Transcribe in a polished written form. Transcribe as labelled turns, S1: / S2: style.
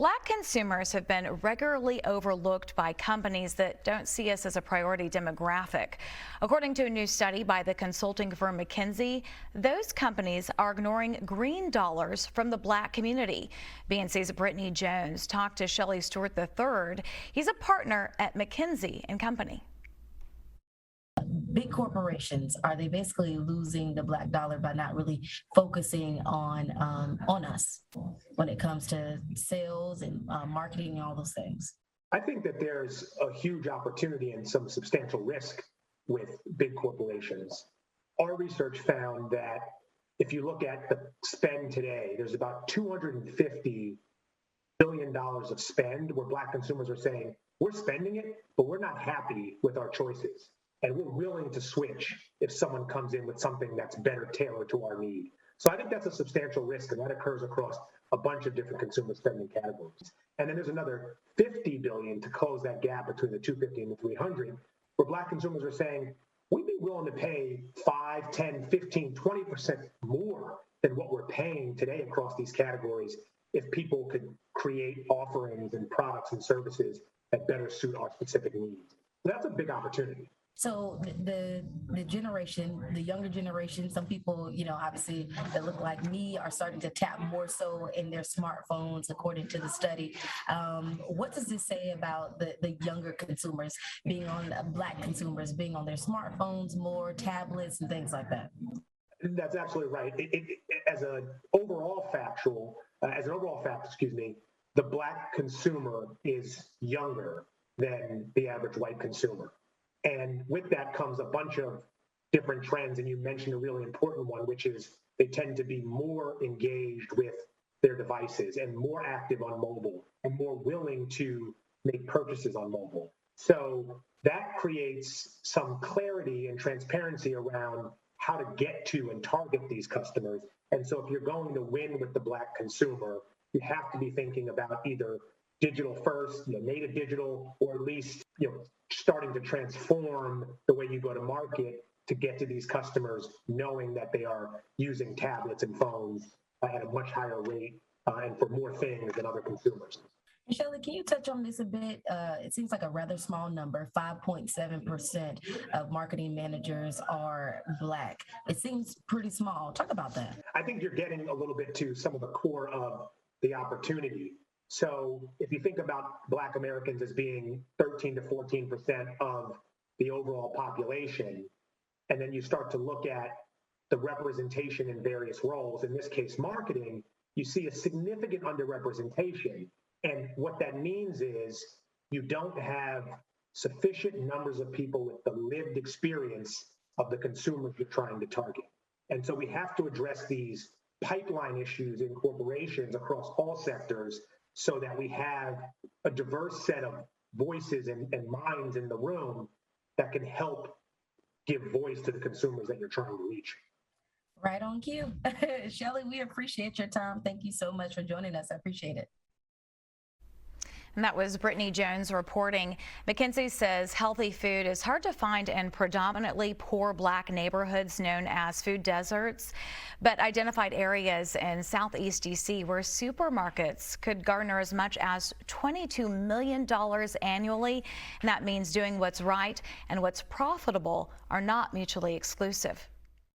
S1: Black consumers have been regularly overlooked by companies that don't see us as a priority demographic. According to a new study by the consulting firm McKinsey, those companies are ignoring green dollars from the Black community. BNC's Brittany Jones talked to Shelley Stewart III. He's a partner at McKinsey Company.
S2: Big corporations, are they basically losing the Black dollar by not really focusing on us when it comes to sales and marketing and all those things?
S3: I think that there's a huge opportunity and some substantial risk with big corporations. Our research found that if you look at the spend today, there's about $250 billion of spend where Black consumers are saying, we're spending it, but we're not happy with our choices. And we're willing to switch if someone comes in with something that's better tailored to our need. So I think that's a substantial risk, and that occurs across a bunch of different consumer spending categories. And then there's another $50 billion to close that gap between the 250 and the 300, where Black consumers are saying, we'd be willing to pay 5, 10, 15, 20% more than what we're paying today across these categories if people could create offerings and products and services that better suit our specific needs. So that's a big opportunity.
S2: So the generation, the younger generation, some people, obviously that look like me are starting to tap more so in their smartphones, according to the study. What does this say about the younger consumers Black consumers being on their smartphones more, tablets and things like that?
S3: That's absolutely right. As an overall fact, the Black consumer is younger than the average white consumer. And with that comes a bunch of different trends. And you mentioned a really important one, which is they tend to be more engaged with their devices and more active on mobile and more willing to make purchases on mobile. So that creates some clarity and transparency around how to get to and target these customers. And so if you're going to win with the Black consumer, you have to be thinking about either digital first, native digital, or at least, starting to transform the way you go to market to get to these customers, knowing that they are using tablets and phones at a much higher rate and for more things than other consumers.
S2: Shelley, can you touch on this a bit? It seems like a rather small number, 5.7% of marketing managers are Black. It seems pretty small. Talk about that.
S3: I think you're getting a little bit to some of the core of the opportunity. So if you think about Black Americans as being 13 to 14% of the overall population, and then you start to look at the representation in various roles, in this case, marketing, you see a significant underrepresentation. And what that means is you don't have sufficient numbers of people with the lived experience of the consumers you're trying to target. And so we have to address these pipeline issues in corporations across all sectors so that we have a diverse set of voices and minds in the room that can help give voice to the consumers that you're trying to reach.
S2: Right on cue. Shelley, we appreciate your time. Thank you so much for joining us. I appreciate it.
S1: And that was Brittany Jones reporting. McKinsey says healthy food is hard to find in predominantly poor Black neighborhoods known as food deserts, but identified areas in Southeast DC where supermarkets could garner as much as $22 million annually. And that means doing what's right and what's profitable are not mutually exclusive.